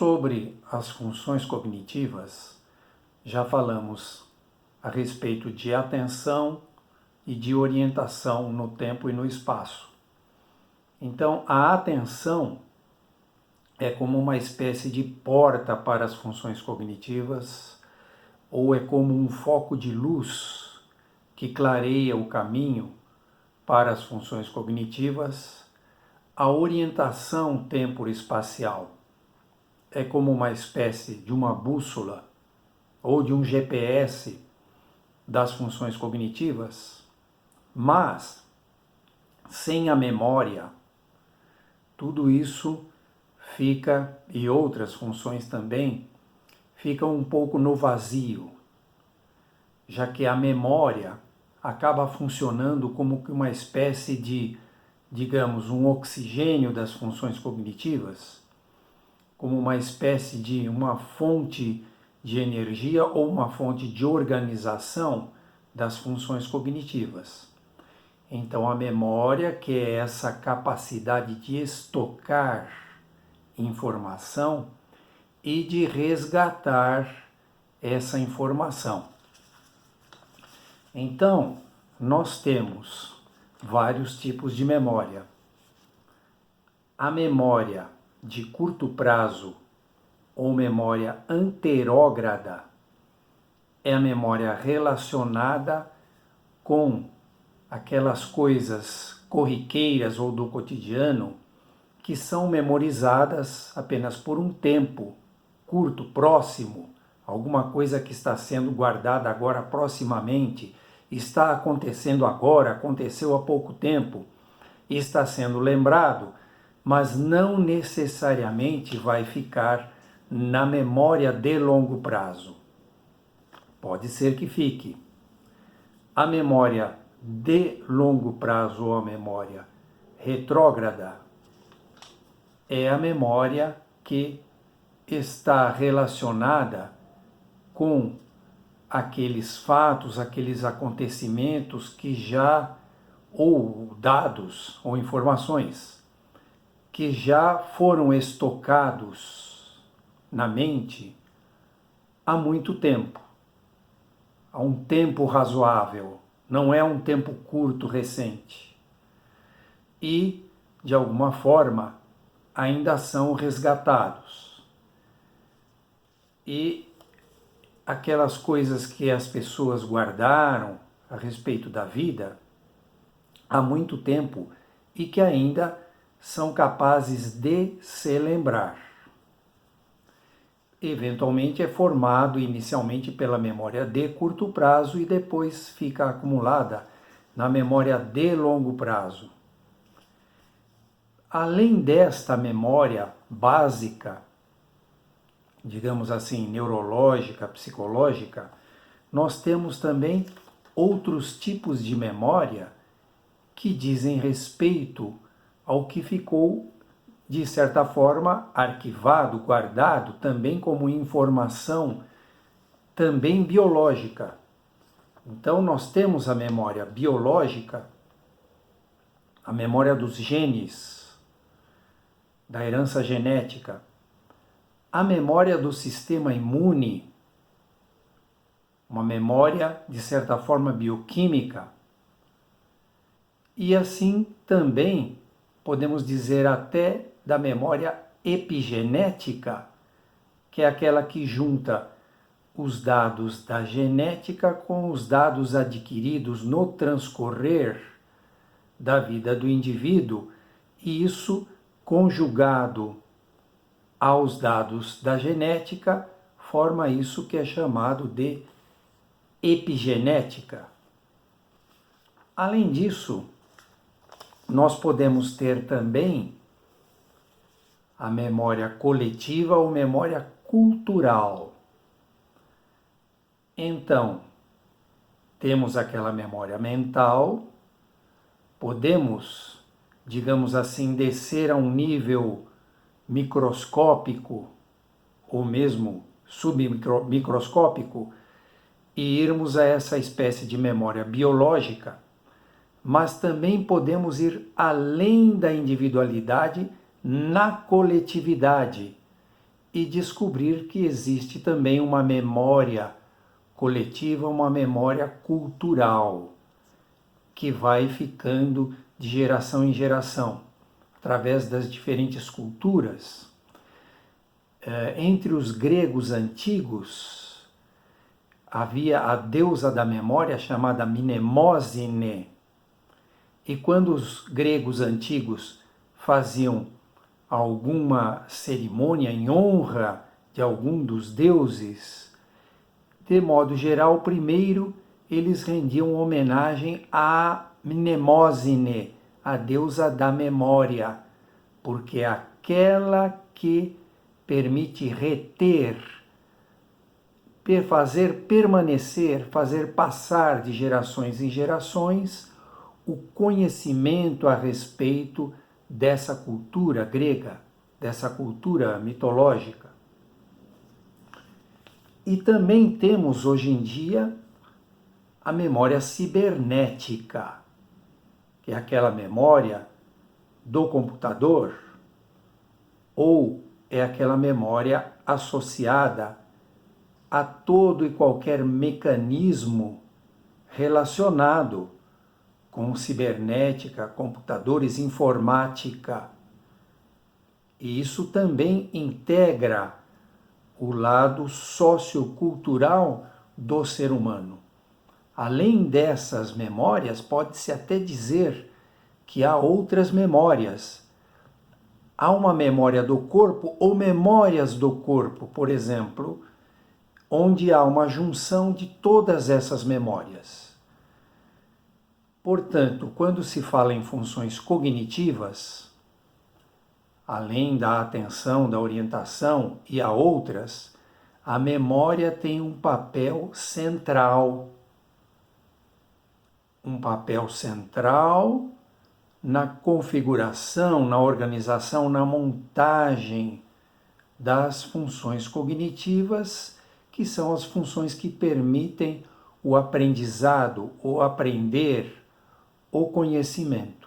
Sobre as funções cognitivas, já falamos a respeito de atenção e de orientação no tempo e no espaço. Então, a atenção é como uma espécie de porta para as funções cognitivas, ou é como um foco de luz que clareia o caminho para as funções cognitivas. A orientação temporo-espacial é como uma espécie de uma bússola ou de um GPS das funções cognitivas, mas sem a memória, tudo isso fica, e outras funções também, ficam um pouco no vazio, já que a memória acaba funcionando como que uma espécie de, digamos, um oxigênio das funções cognitivas, como uma espécie de uma fonte de energia ou uma fonte de organização das funções cognitivas. Então, a memória, que é essa capacidade de estocar informação e de resgatar essa informação. Então, nós temos vários tipos de memória. A memória de curto prazo ou memória anterógrada é a memória relacionada com aquelas coisas corriqueiras ou do cotidiano que são memorizadas apenas por um tempo curto, próximo, alguma coisa que está sendo guardada agora proximamente, está acontecendo agora, aconteceu há pouco tempo, e está sendo lembrado, mas não necessariamente vai ficar na memória de longo prazo. Pode ser que fique. A memória de longo prazo ou a memória retrógrada é a memória que está relacionada com aqueles fatos, aqueles acontecimentos que já, ou dados ou informações, que já foram estocados na mente há muito tempo, há um tempo razoável, não é um tempo curto, recente. E, de alguma forma, ainda são resgatados. E aquelas coisas que as pessoas guardaram a respeito da vida há muito tempo e que ainda são capazes de se lembrar. Eventualmente é formado inicialmente pela memória de curto prazo e depois fica acumulada na memória de longo prazo. Além desta memória básica, digamos assim, neurológica, psicológica, nós temos também outros tipos de memória que dizem respeito ao que ficou, de certa forma, arquivado, guardado, também como informação, também biológica. Então, nós temos a memória biológica, a memória dos genes, da herança genética, a memória do sistema imune, uma memória, de certa forma, bioquímica, e assim também podemos dizer até da memória epigenética, que é aquela que junta os dados da genética com os dados adquiridos no transcorrer da vida do indivíduo, e isso conjugado aos dados da genética, forma isso que é chamado de epigenética. Além disso, nós podemos ter também a memória coletiva ou memória cultural. Então, temos aquela memória mental, podemos, digamos assim, descer a um nível microscópico ou mesmo submicroscópico e irmos a essa espécie de memória biológica, mas também podemos ir além da individualidade na coletividade e descobrir que existe também uma memória coletiva, uma memória cultural, que vai ficando de geração em geração, através das diferentes culturas. Entre os gregos antigos, havia a deusa da memória chamada Mnemosine. E quando os gregos antigos faziam alguma cerimônia em honra de algum dos deuses, de modo geral, primeiro eles rendiam homenagem a Mnemosine, a deusa da memória, porque é aquela que permite reter, fazer permanecer, fazer passar de gerações em gerações o conhecimento a respeito dessa cultura grega, dessa cultura mitológica. E também temos hoje em dia a memória cibernética, que é aquela memória do computador, ou é aquela memória associada a todo e qualquer mecanismo relacionado com cibernética, computadores, informática. E isso também integra o lado sociocultural do ser humano. Além dessas memórias, pode-se até dizer que há outras memórias. Há uma memória do corpo ou memórias do corpo, por exemplo, onde há uma junção de todas essas memórias. Portanto, quando se fala em funções cognitivas, além da atenção, da orientação e há outras, a memória tem um papel central. Um papel central na configuração, na organização, na montagem das funções cognitivas, que são as funções que permitem o aprendizado, o aprender, o conhecimento.